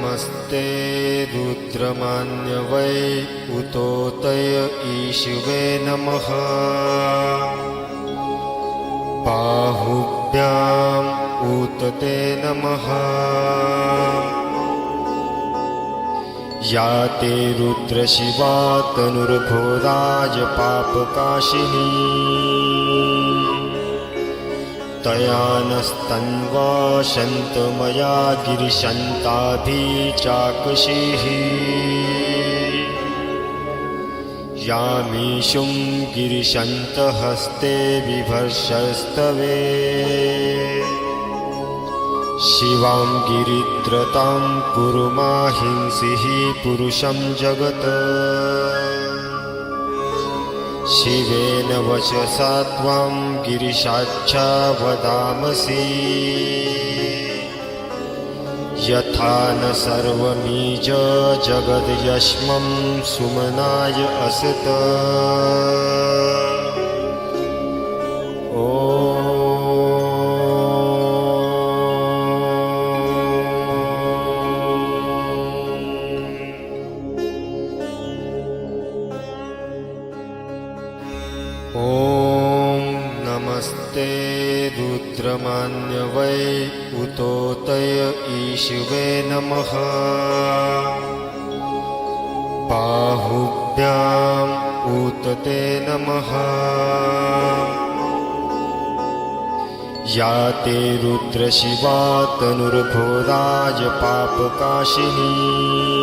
नमस्ते रुद्रमान्यवै उतोतय ईशिवे नमः। बाहुभ्याम् ऊतते नमः। या ते रुद्रशिवा तनुर्भोराज पापकाशिनी। तया नस्तन्वा शन्तमया गिरिशन्ताभिचाकषिः। यामीशुं गिरिशन्तहस्ते बिभर्षस्तवे। शिवां गिरित्रतां कुरुमाहिंसिः पुरुषं जगत्। शिवेन वचसा त्वां गिरिशाक्षा वदामसि। यथा न सर्वमीज जगद्यश्मं सुमनाय असत। ॐ नमस्ते रुद्रमान्यवै उतोतय ईशिवे नमः। बाहुभ्याम् ऊतते नमः। या ते रुद्रशिवा तनुर्भोराज पापकाशिनी।